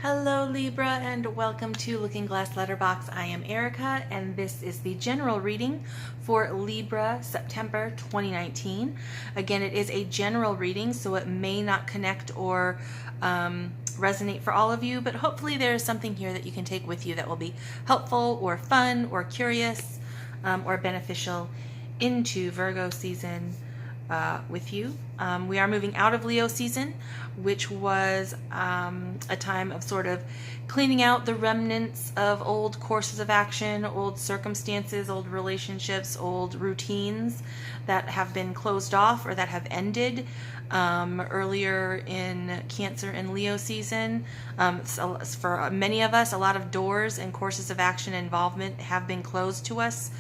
Hello Libra, and welcome to Looking Glass Letterbox. I am Erica, and this is the general reading for Libra September 2019. Again, it is a general reading, so it may not connect or resonate for all of you, but hopefully there is something here that you can take with you that will be helpful or fun or curious or beneficial into Virgo season with you. We are moving out of Leo season, which was a time of sort of cleaning out the remnants of old courses of action, old circumstances, old relationships, old routines that have been closed off or that have ended earlier in Cancer and Leo season. So for many of us, a lot of doors and courses of action involvement have been closed to us,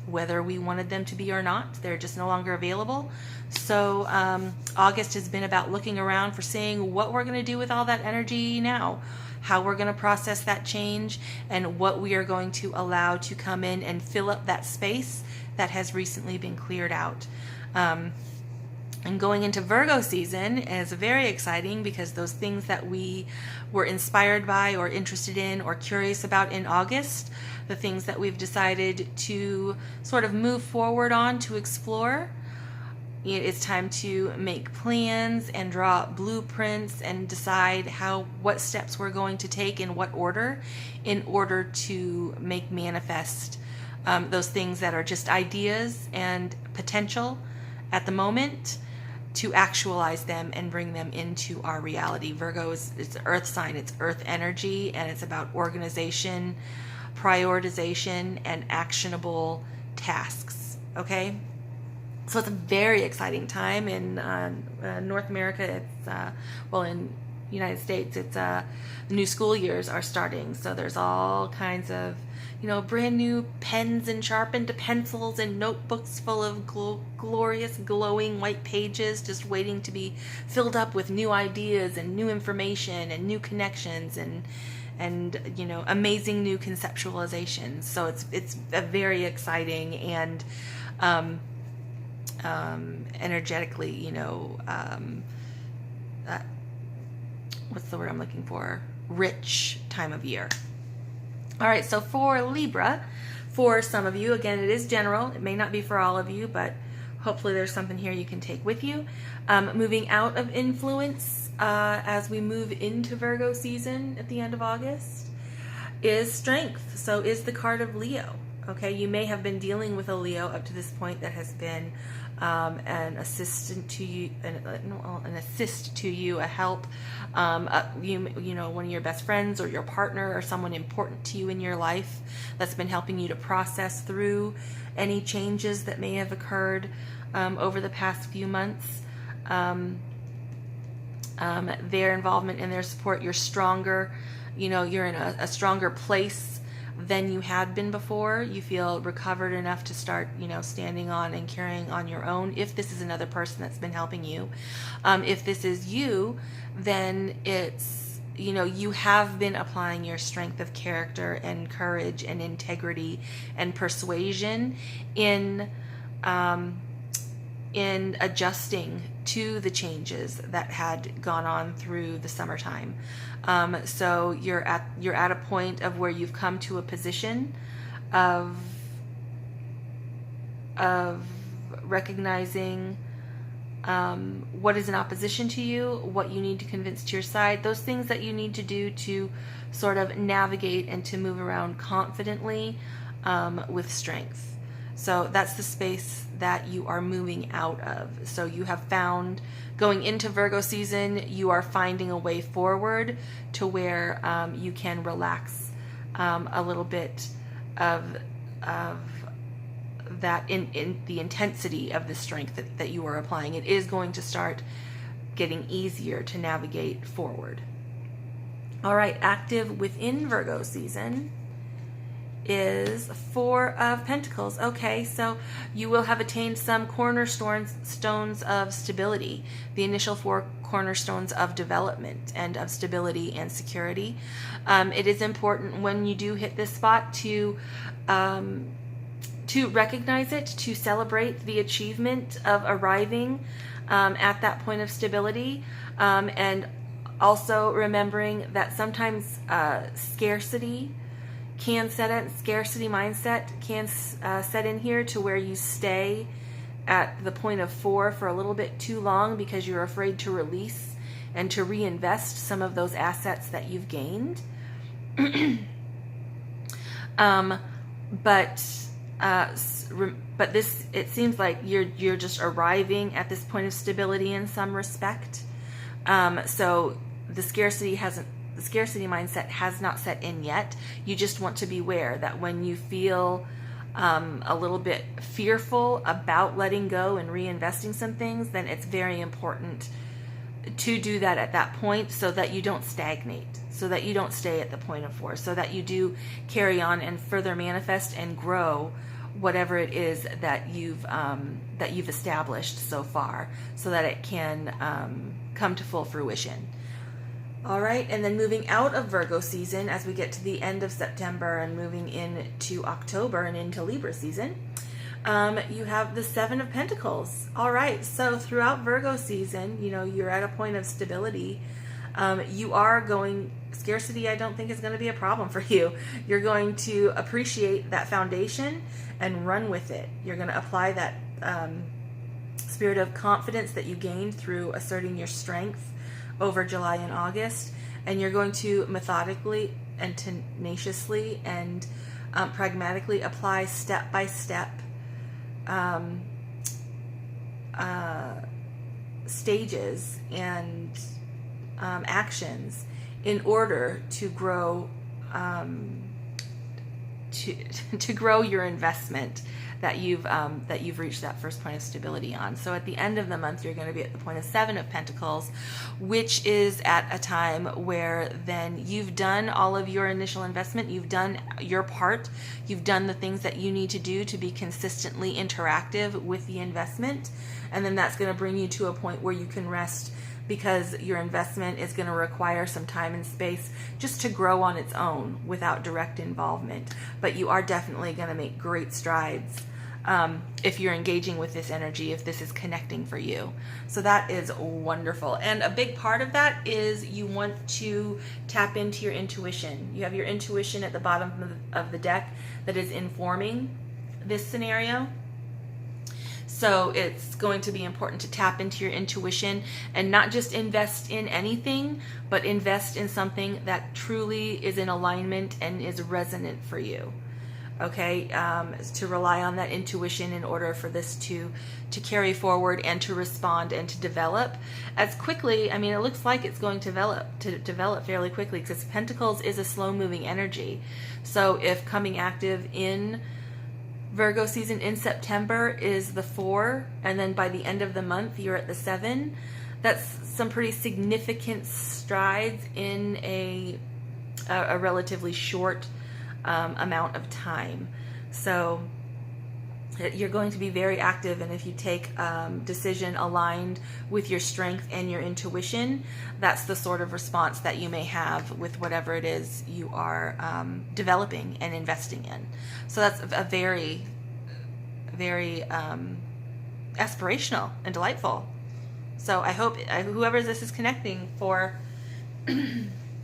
whether we wanted them to be or not. They're just no longer available. So August has been about looking around for seeing what we're going to do with all that energy now, how we're going to process that change, and what we are going to allow to come in and fill up that space that has recently been cleared out. And going into Virgo season is very exciting because those things that we were inspired by or interested in or curious about in August, the things that we've decided to sort of move forward on to explore, it's time to make plans and draw blueprints and decide what steps we're going to take in what order in order to make manifest those things that are just ideas and potential at the moment, to actualize them and bring them into our reality. Virgo it's an earth sign, it's earth energy, and it's about organization, prioritization, and actionable tasks. Okay? So it's a very exciting time in North America. It's in United States, it's the new school years are starting. So there's all kinds of brand new pens and sharpened pencils and notebooks full of glorious glowing white pages just waiting to be filled up with new ideas and new information and new connections and amazing new conceptualizations. So it's a very exciting and energetically, what's the word I'm looking for? Rich time of year. All right, so for Libra, for some of you, again, it is general. It may not be for all of you, but hopefully there's something here you can take with you. Moving out of influence as we move into Virgo season at the end of August is strength. So is the card of Leo. Okay, you may have been dealing with a Leo up to this point that has been an assistant to you, an assist to you, a help. One of your best friends or your partner or someone important to you in your life that's been helping you to process through any changes that may have occurred over the past few months. Their involvement and their support, you're stronger. You're in a stronger place than you had been before. You feel recovered enough to start, standing on and carrying on your own. If this is another person that's been helping you, if this is you, then it's, you have been applying your strength of character and courage and integrity and persuasion in adjusting to the changes that had gone on through the summertime. So you're at a point of where you've come to a position of recognizing what is in opposition to you, what you need to convince to your side, those things that you need to do to sort of navigate and to move around confidently with strength. So that's the space that you are moving out of. So you have found, going into Virgo season, you are finding a way forward to where you can relax a little bit of that in the intensity of the strength that you are applying. It is going to start getting easier to navigate forward. All right, active within Virgo season is Four of Pentacles. Okay, so you will have attained some cornerstones of stability, the initial four cornerstones of development and of stability and security. It is important when you do hit this spot to recognize it, to celebrate the achievement of arriving at that point of stability, and Also remembering that sometimes scarcity mindset can set in here to where you stay at the point of 4 for a little bit too long because you're afraid to release and to reinvest some of those assets that you've gained. But this, it seems like you're just arriving at this point of stability in some respect. So the scarcity mindset has not set in yet. You just want to be aware that when you feel a little bit fearful about letting go and reinvesting some things, then it's very important to do that at that point so that you don't stagnate, so that you don't stay at the point of 4, so that you do carry on and further manifest and grow whatever it is that you've established so far, so that it can come to full fruition. All right, and then moving out of Virgo season as we get to the end of September and moving into October and into Libra season, you have the 7 of Pentacles. All right, so throughout Virgo season, you're at a point of stability. Scarcity I don't think is going to be a problem for you. You're going to appreciate that foundation and run with it. You're going to apply that spirit of confidence that you gained through asserting your strength over July and August, and you're going to methodically and tenaciously and pragmatically apply step-by-step stages and actions in order to grow to grow your investment that you've reached that first point of stability on. So at the end of the month, you're going to be at the point of 7 of Pentacles, which is at a time where then you've done all of your initial investment, you've done your part, you've done the things that you need to do to be consistently interactive with the investment, and then that's going to bring you to a point where you can rest, because your investment is going to require some time and space just to grow on its own without direct involvement. But you are definitely going to make great strides if you're engaging with this energy, if this is connecting for you. So that is wonderful. And a big part of that is you want to tap into your intuition. You have your intuition at the bottom of the deck that is informing this scenario. So it's going to be important to tap into your intuition and not just invest in anything, but invest in something that truly is in alignment and is resonant for you. Okay, to rely on that intuition in order for this to carry forward and to respond and to develop as quickly. I mean, it looks like it's going to develop fairly quickly, because Pentacles is a slow-moving energy. So if coming active in Virgo season in September is the 4, and then by the end of the month you're at the 7, that's some pretty significant strides in a relatively short amount of time. So you're going to be very active, and if you take decision aligned with your strength and your intuition, that's the sort of response that you may have with whatever it is you are developing and investing in. So that's a very, very aspirational and delightful. So I hope whoever this is connecting for,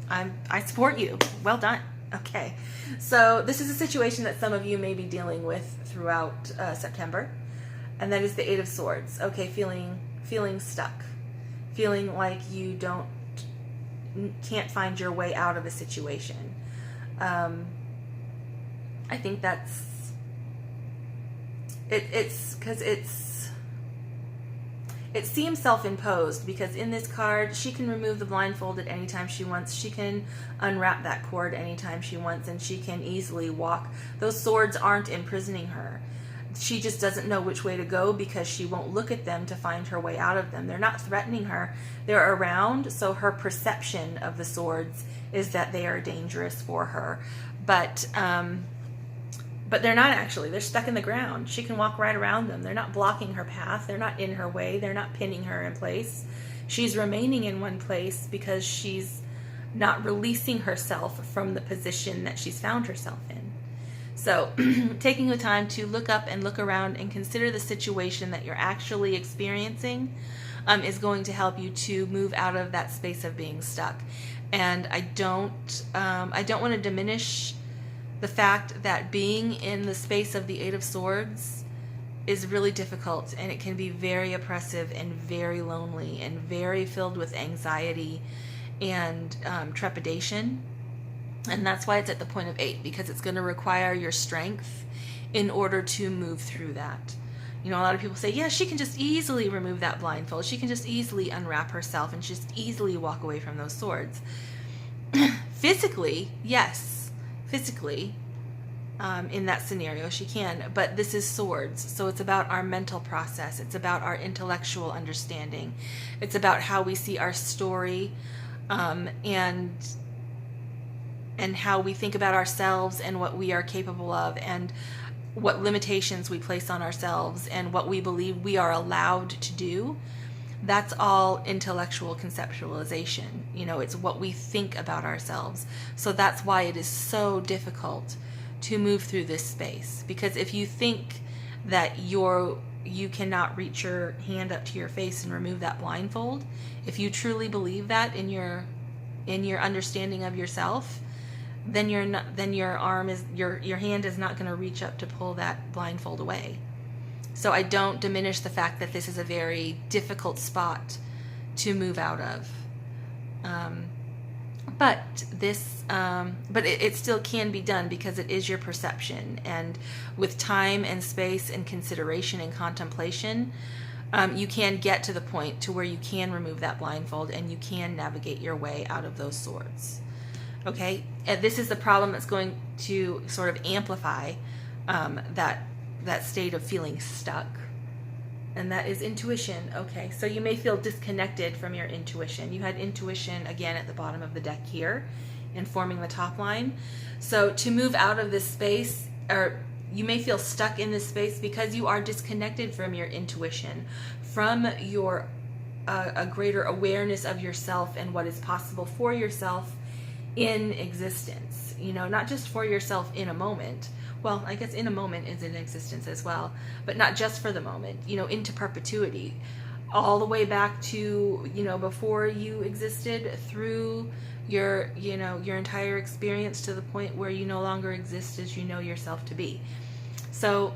I support you. Well done. Okay, so this is a situation that some of you may be dealing with throughout September, and that is the 8 of Swords. Okay, feeling stuck, feeling like you can't find your way out of a situation. I think that's it's because it seems self-imposed, because in this card, she can remove the blindfold at any time she wants. She can unwrap that cord anytime she wants, and she can easily walk. Those swords aren't imprisoning her. She just doesn't know which way to go because she won't look at them to find her way out of them. They're not threatening her. They're around, so her perception of the swords is that they are dangerous for her. But they're not actually. They're stuck in the ground. She can walk right around them. They're not blocking her path. They're not in her way. They're not pinning her in place. She's remaining in one place because she's not releasing herself from the position that she's found herself in. So taking the time to look up and look around and consider the situation that you're actually experiencing, is going to help you to move out of that space of being stuck. And I don't want to diminish the fact that being in the space of the Eight of Swords is really difficult, and it can be very oppressive and very lonely and very filled with anxiety and trepidation. And that's why it's at the point of 8, because it's going to require your strength in order to move through that. You know, a lot of people say, yeah, she can just easily remove that blindfold. She can just easily unwrap herself and just easily walk away from those swords. Physically, yes. Physically, in that scenario, she can. But this is swords. So it's about our mental process. It's about our intellectual understanding. It's about how we see our story, and how we think about ourselves and what we are capable of, and what limitations we place on ourselves, and what we believe we are allowed to do. That's all intellectual conceptualization. You know, it's what we think about ourselves. So that's why it is so difficult to move through this space. Because if you think that you cannot reach your hand up to your face and remove that blindfold, if you truly believe that in your understanding of yourself, then your hand is not going to reach up to pull that blindfold away. So I don't diminish the fact that this is a very difficult spot to move out of. But it still can be done, because it is your perception, and with time and space and consideration and contemplation, you can get to the point to where you can remove that blindfold and you can navigate your way out of those swords. Okay, and this is the problem that's going to sort of amplify that state of feeling stuck, and that is intuition. Okay, so you may feel disconnected from your intuition. You had intuition again at the bottom of the deck here, informing the top line. So to move out of this space, or you may feel stuck in this space because you are disconnected from your intuition, from your a greater awareness of yourself and what is possible for yourself in existence. You know, not just for yourself in a moment. Well, I guess in a moment is in existence as well, but not just for the moment, you know, into perpetuity, all the way back to, you know, before you existed, through your entire experience, to the point where you no longer exist as you know yourself to be. So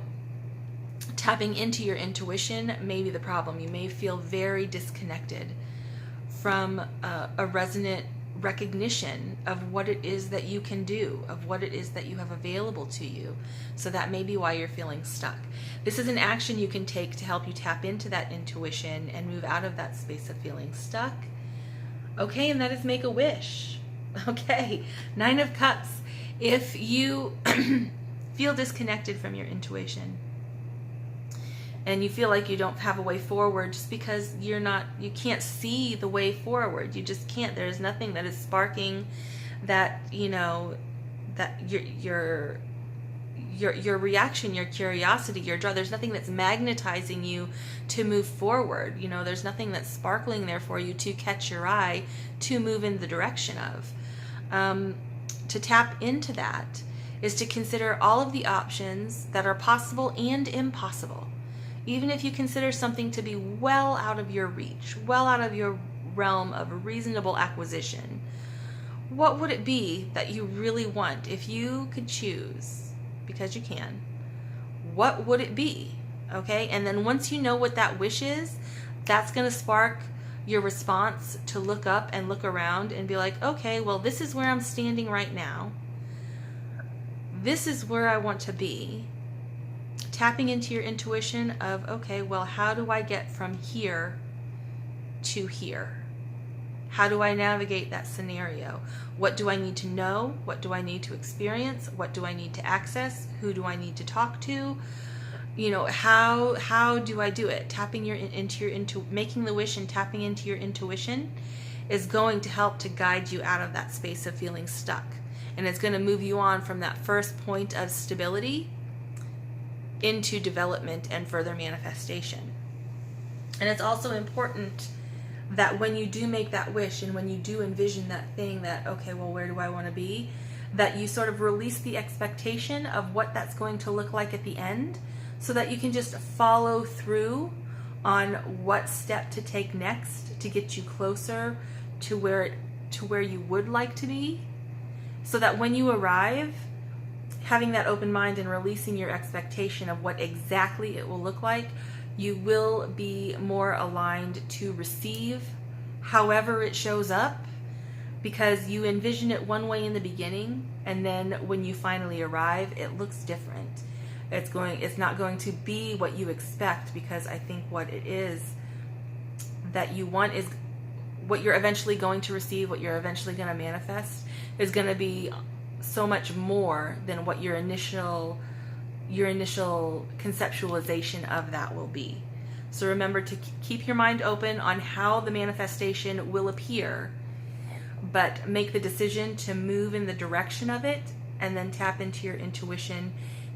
tapping into your intuition may be the problem. You may feel very disconnected from a resonant recognition of what it is that you can do, of what it is that you have available to you. So that may be why you're feeling stuck. This is an action you can take to help you tap into that intuition and move out of that space of feeling stuck. Okay, and that is make a wish. Okay, 9 of Cups. If you feel disconnected from your intuition, and you feel like you don't have a way forward just because you can't see the way forward. You just can't. There's nothing that is sparking that, you know, that your reaction, your curiosity, your draw. There's nothing that's magnetizing you to move forward. You know, there's nothing that's sparkling there for you to catch your eye to move in the direction of. To tap into that is to consider all of the options that are possible and impossible. Even if you consider something to be well out of your reach, well out of your realm of reasonable acquisition, what would it be that you really want? If you could choose, because you can, what would it be? Okay, and then once you know what that wish is, that's going to spark your response to look up and look around and be like, okay, well, this is where I'm standing right now. This is where I want to be. Tapping into your intuition of, okay, well, how do I get from here to here? How do I navigate that scenario? What do I need to know? What do I need to experience? What do I need to access? Who do I need to talk to? You know, how do I do it? Making the wish and tapping into your intuition is going to help to guide you out of that space of feeling stuck. And it's going to move you on from that first point of stability into development and further manifestation. And it's also important that when you do make that wish and when you do envision that thing that, okay, well, where do I want to be? That you sort of release the expectation of what that's going to look like at the end, so that you can just follow through on what step to take next to get you closer to where you would like to be, so that when you arrive, having that open mind and releasing your expectation of what exactly it will look like, you will be more aligned to receive however it shows up, because you envision it one way in the beginning, and then when you finally arrive, it looks different. It's not going to be what you expect, because I think what it is that you want is what you're eventually going to receive, what you're eventually going to manifest is going to be so much more than what your initial conceptualization of that will be. So remember to keep your mind open on how the manifestation will appear, but make the decision to move in the direction of it, and then tap into your intuition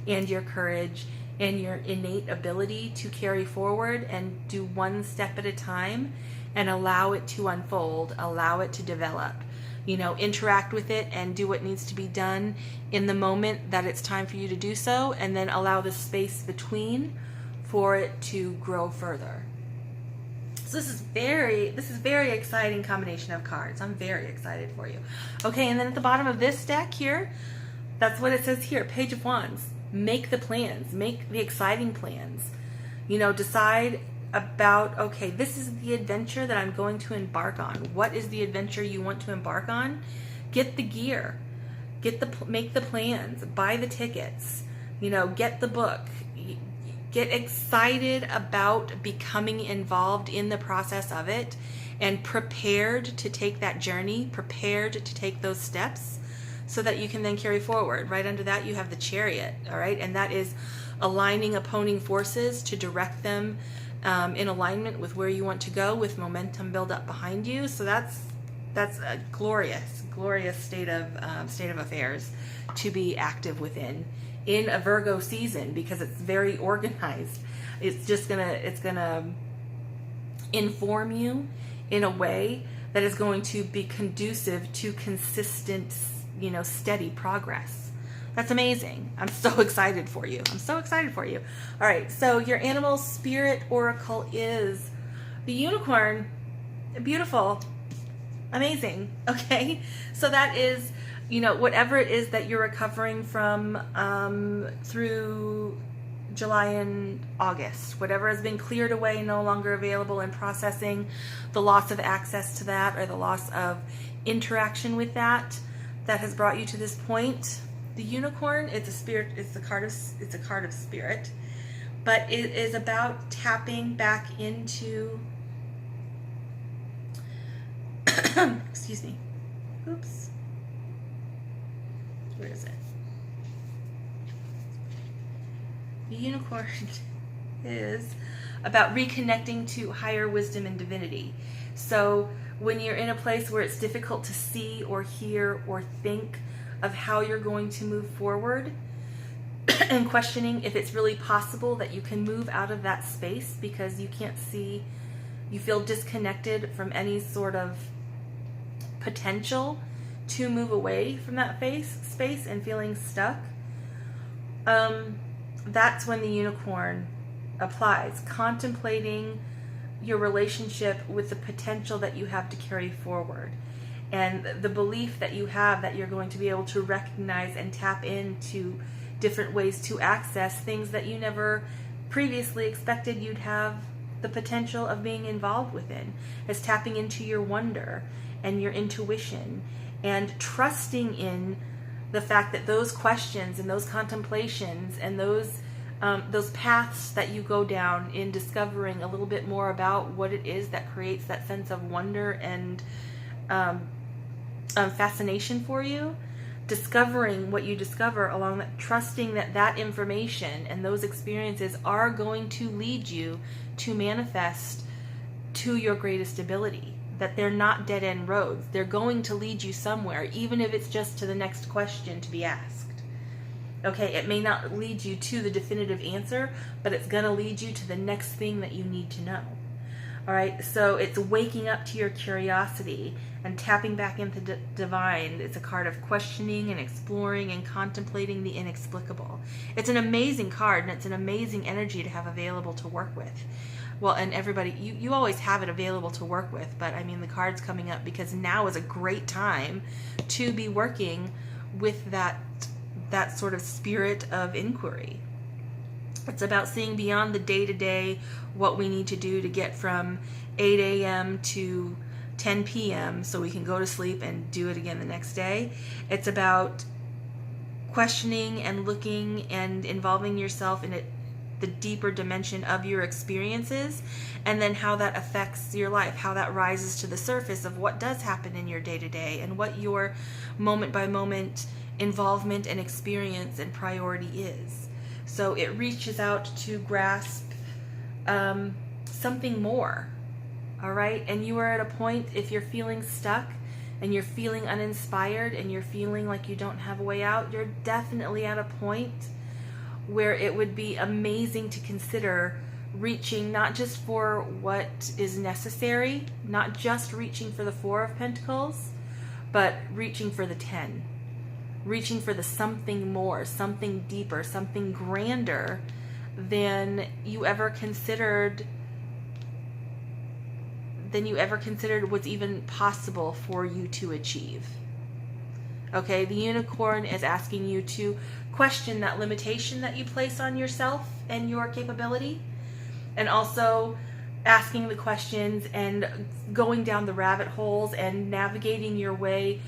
and your courage and your innate ability to carry forward and do one step at a time and allow it to unfold, allow it to develop. Interact with it and do what needs to be done in the moment that it's time for you to do so, and then allow the space between for it to grow further. So this is very exciting combination of cards. I'm very excited for you. Okay, and then at the bottom of this deck here, that's what it says here, Page of Wands. Make the plans, make the exciting plans. Decide about, okay, this is the adventure that I'm going to embark on. What is the adventure you want to embark on? Get the gear, make the plans, buy the tickets, get the book, get excited about becoming involved in the process of it, and prepared to take that journey, prepared to take those steps, so that you can then carry forward. Right under that, you have the Chariot, all right? And that is aligning opposing forces to direct them in alignment with where you want to go, with momentum build up behind you. So that's a glorious state of affairs to be active within in a Virgo season, because it's very organized. It's gonna inform you in a way that is going to be conducive to consistent, steady progress. That's amazing. I'm so excited for you. All right, so your animal spirit oracle is the unicorn. Beautiful. Amazing. Okay, so that is, whatever it is that you're recovering from through July and August, whatever has been cleared away, no longer available and processing, the loss of access to that, or the loss of interaction with that has brought you to this point. The unicorn, it's a spirit, it's a card of spirit, but it is about tapping back into excuse me. Oops. Where is it? The unicorn is about reconnecting to higher wisdom and divinity. So when you're in a place where it's difficult to see or hear or think of how you're going to move forward, and questioning if it's really possible that you can move out of that space because you can't see, you feel disconnected from any sort of potential to move away from that space and feeling stuck, that's when the unicorn applies, contemplating your relationship with the potential that you have to carry forward, and the belief that you have that you're going to be able to recognize and tap into different ways to access things that you never previously expected you'd have the potential of being involved within, as tapping into your wonder and your intuition, and trusting in the fact that those questions and those contemplations and those paths that you go down in discovering a little bit more about what it is that creates that sense of wonder and fascination for you, discovering what you discover along that, trusting that that information and those experiences are going to lead you to manifest to your greatest ability, that they're not dead-end roads. They're going to lead you somewhere, even if it's just to the next question to be asked. Okay, it may not lead you to the definitive answer, but it's going to lead you to the next thing that you need to know. All right, so it's waking up to your curiosity and tapping back into the divine. It's a card of questioning and exploring and contemplating the inexplicable. It's an amazing card, and it's an amazing energy to have available to work with. well, and everybody, you always have it available to work with, but I mean the card's coming up because now is a great time to be working with that sort of spirit of inquiry. It's about seeing beyond the day-to-day, what we need to do to get from 8 a.m. to 10 p.m. so we can go to sleep and do it again the next day. It's about questioning and looking and involving yourself in the deeper dimension of your experiences, and then how that affects your life, how that rises to the surface of what does happen in your day-to-day and what your moment-by-moment involvement and experience and priority is. So it reaches out to grasp something more, all right? And you are at a point, if you're feeling stuck and you're feeling uninspired and you're feeling like you don't have a way out, you're definitely at a point where it would be amazing to consider reaching not just for what is necessary, not just reaching for the 4 of Pentacles, but reaching for the 10. Reaching for the something more, something deeper, something grander than you ever considered was even possible for you to achieve. Okay, the unicorn is asking you to question that limitation that you place on yourself and your capability, and also asking the questions and going down the rabbit holes and navigating your way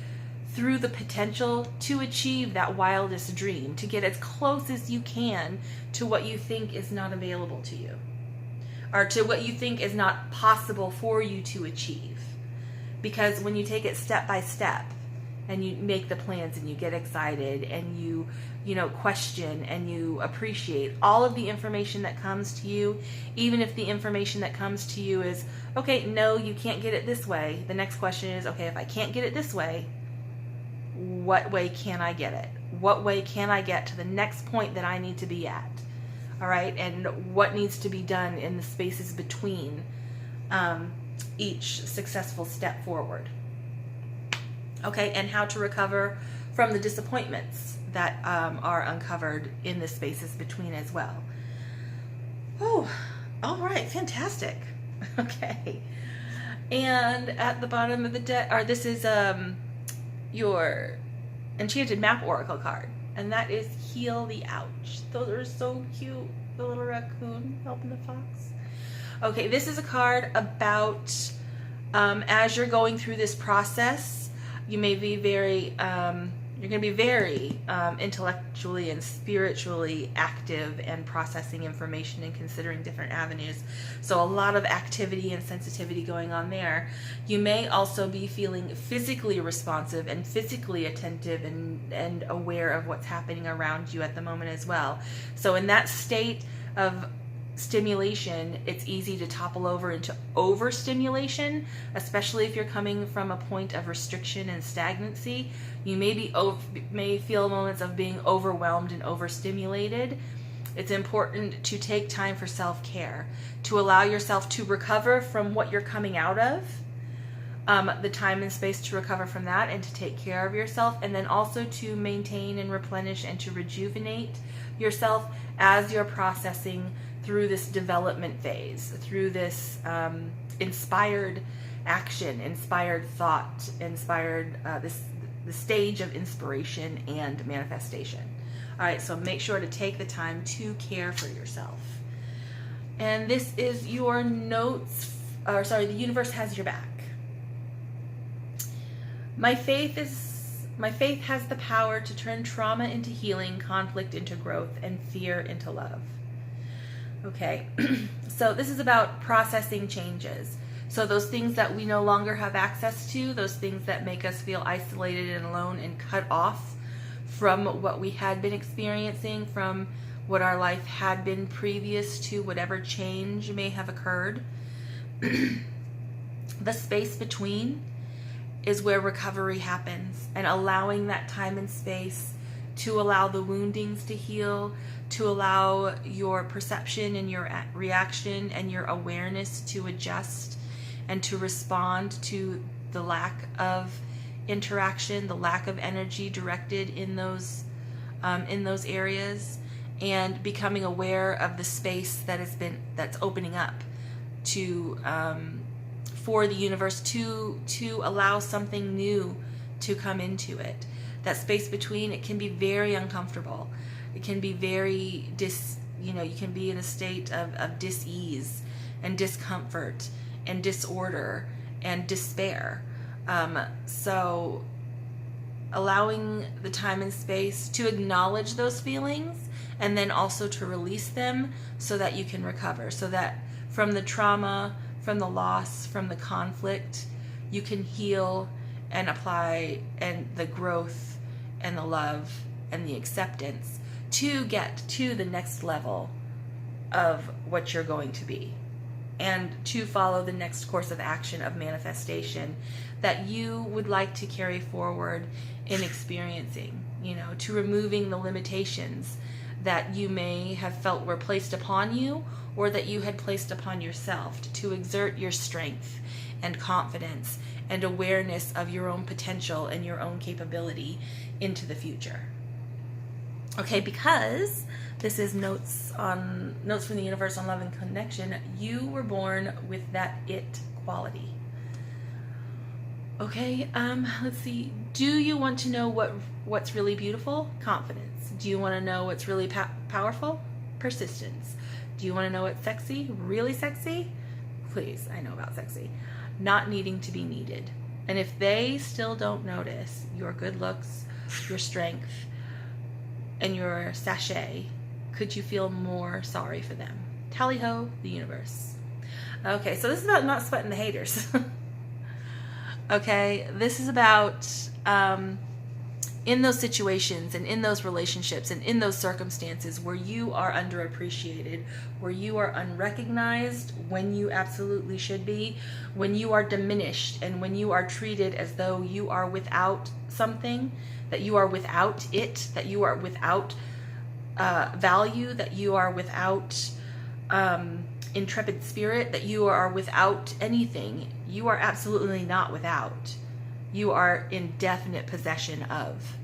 through the potential to achieve that wildest dream, to get as close as you can to what you think is not available to you, or to what you think is not possible for you to achieve. Because when you take it step by step and you make the plans and you get excited and you question and you appreciate all of the information that comes to you, even if the information that comes to you is, okay, no, you can't get it this way. The next question is, okay, if I can't get it this way, what way can I get it? What way can I get to the next point that I need to be at? All right, and what needs to be done in the spaces between each successful step forward? Okay, and how to recover from the disappointments that are uncovered in the spaces between as well. Oh, all right, fantastic. Okay, and at the bottom of the deck, this is your Enchanted Map Oracle card, and that is Heal the Ouch. Those are so cute. The little raccoon helping the fox. Okay, this is a card about as you're going through this process, you may be very you're going to be very intellectually and spiritually active and processing information and considering different avenues. So a lot of activity and sensitivity going on there. You may also be feeling physically responsive and physically attentive and aware of what's happening around you at the moment as well. So in that state of stimulation, it's easy to topple over into overstimulation, especially if you're coming from a point of restriction and stagnancy. You may feel moments of being overwhelmed and overstimulated. It's important to take time for self-care, to allow yourself to recover from what you're coming out of, the time and space to recover from that and to take care of yourself, and then also to maintain and replenish and to rejuvenate yourself as you're processing through this development phase, through this inspired action, inspired thought, the stage of inspiration and manifestation. All right, so make sure to take the time to care for yourself. And this is your notes, the universe has your back. My faith has the power to turn trauma into healing, conflict into growth, and fear into love. Okay, so this is about processing changes. So those things that we no longer have access to, those things that make us feel isolated and alone and cut off from what we had been experiencing, from what our life had been previous to whatever change may have occurred. The space between is where recovery happens, and allowing that time and space to allow the woundings to heal, to allow your perception and your reaction and your awareness to adjust and to respond to the lack of interaction, the lack of energy directed in those areas, and becoming aware of the space that's opening up, to for the universe to allow something new to come into it. That space between, it can be very uncomfortable. It can be very you can be in a state of dis-ease and discomfort and disorder and despair. So allowing the time and space to acknowledge those feelings, and then also to release them so that you can recover, so that from the trauma, from the loss, from the conflict, you can heal and apply and the growth and the love and the acceptance to get to the next level of what you're going to be, and to follow the next course of action of manifestation that you would like to carry forward in experiencing, to removing the limitations that you may have felt were placed upon you, or that you had placed upon yourself, to exert your strength and confidence and awareness of your own potential and your own capability into the future. Okay, because this is notes from the universe on love and connection, you were born with that it quality. Okay, let's see. Do you want to know what's really beautiful? Confidence. Do you want to know what's really powerful? Persistence. Do you want to know what's sexy? Really sexy? Please, I know about sexy. Not needing to be needed. And if they still don't notice your good looks, your strength, and your sachet, could you feel more sorry for them? Tally ho, the universe. Okay, so this is about not sweating the haters. Okay, this is about in those situations and in those relationships and in those circumstances where you are underappreciated, where you are unrecognized when you absolutely should be, when you are diminished and when you are treated as though you are without something, that you are without it, that you are without value, that you are without intrepid spirit, that you are without anything. You are absolutely not without. You are in definite possession of.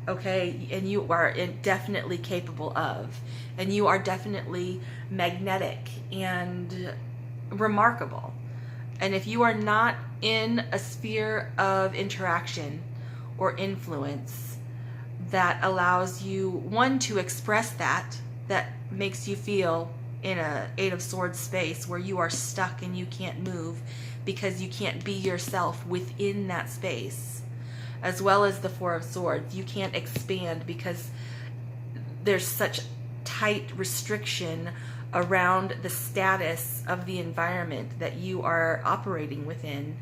Okay? And you are definitely capable of. And you are definitely magnetic and remarkable. And if you are not in a sphere of interaction or influence that allows you, one, to express that makes you feel in a Eight of Swords space where you are stuck and you can't move because you can't be yourself within that space, as well as the Four of Swords. You can't expand because there's such tight restriction around the status of the environment that you are operating within.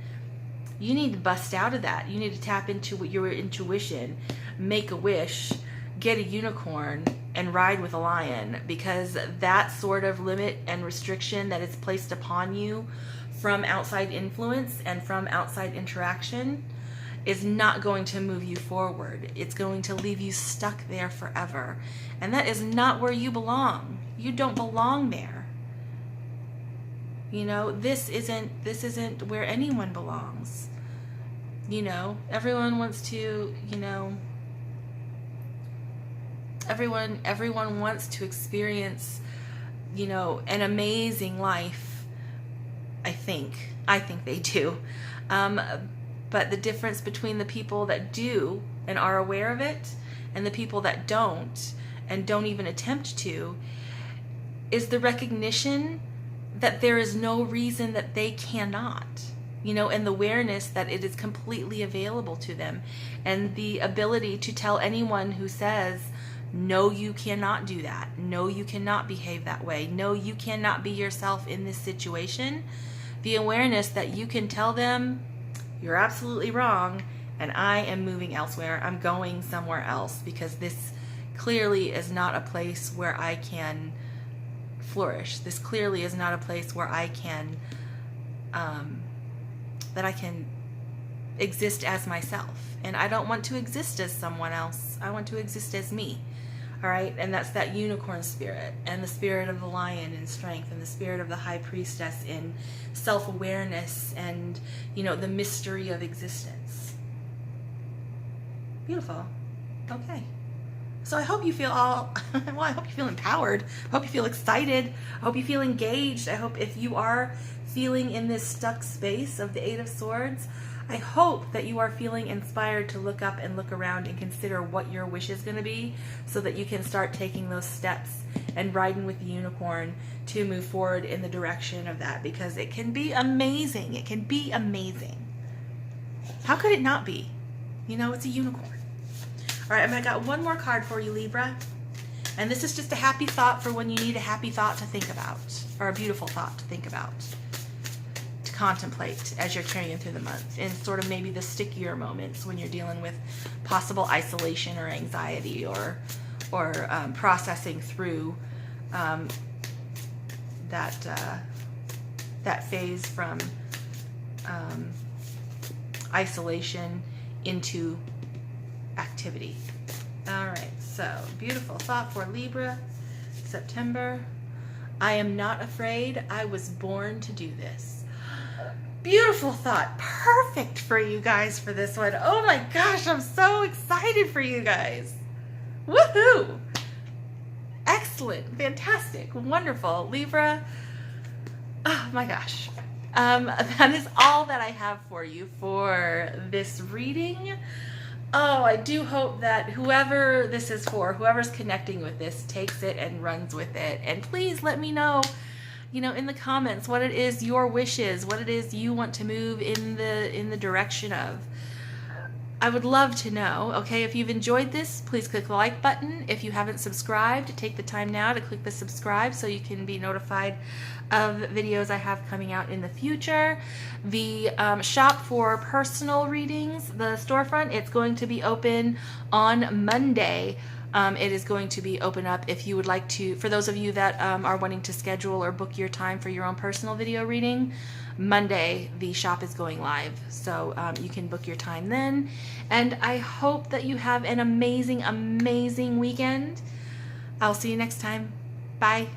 You need to bust out of that. You need to tap into your intuition, make a wish, get a unicorn, and ride with a lion, because that sort of limit and restriction that is placed upon you from outside influence and from outside interaction is not going to move you forward. It's going to leave you stuck there forever. And that is not where you belong. You don't belong there. This isn't where anyone belongs. Everyone wants to, everyone wants to experience, an amazing life. I think they do. But the difference between the people that do and are aware of it and the people that don't and don't even attempt to is the recognition that there is no reason that they cannot, and the awareness that it is completely available to them, and the ability to tell anyone who says, no, you cannot do that. No, you cannot behave that way. No, you cannot be yourself in this situation. The awareness that you can tell them, you're absolutely wrong, and I am moving elsewhere. I'm going somewhere else, because this clearly is not a place where I can flourish. This clearly is not a place where I can, that I can exist as myself. And I don't want to exist as someone else. I want to exist as me. All right, and that's that unicorn spirit, and the spirit of the lion in strength, and the spirit of the high priestess in self-awareness, and the mystery of existence. Beautiful. Okay. So I hope you feel well, I hope you feel empowered. I hope you feel excited. I hope you feel engaged. I hope if you are feeling in this stuck space of the Eight of Swords, I hope that you are feeling inspired to look up and look around and consider what your wish is going to be so that you can start taking those steps and riding with the unicorn to move forward in the direction of that, because it can be amazing. It can be amazing. How could it not be? You know, it's a unicorn. All right, I got one more card for you, Libra. And this is just a happy thought for when you need a happy thought to think about, or a beautiful thought to think about, to contemplate as you're carrying through the month, in sort of maybe the stickier moments when you're dealing with possible isolation or anxiety, or processing through that phase from isolation into activity. All right, so beautiful thought for Libra, September. I am not afraid. I was born to do this. Beautiful thought. Perfect for you guys for this one. Oh my gosh, I'm so excited for you guys. Woohoo! Excellent, fantastic, wonderful. Libra, oh my gosh. That is all that I have for you for this reading. Oh, I do hope that whoever this is for, whoever's connecting with this, takes it and runs with it. And please let me know, in the comments, what it is your wish is, what it is you want to move in the direction of. I would love to know. Okay, if you've enjoyed this, please click the like button. If you haven't subscribed, take the time now to click the subscribe so you can be notified of videos I have coming out in the future. The shop for personal readings, the storefront, it's going to be open on Monday. It is going to be open up if you would like to, for those of you that are wanting to schedule or book your time for your own personal video reading. Monday, the shop is going live, so you can book your time then. And I hope that you have an amazing, amazing weekend. I'll see you next time. Bye.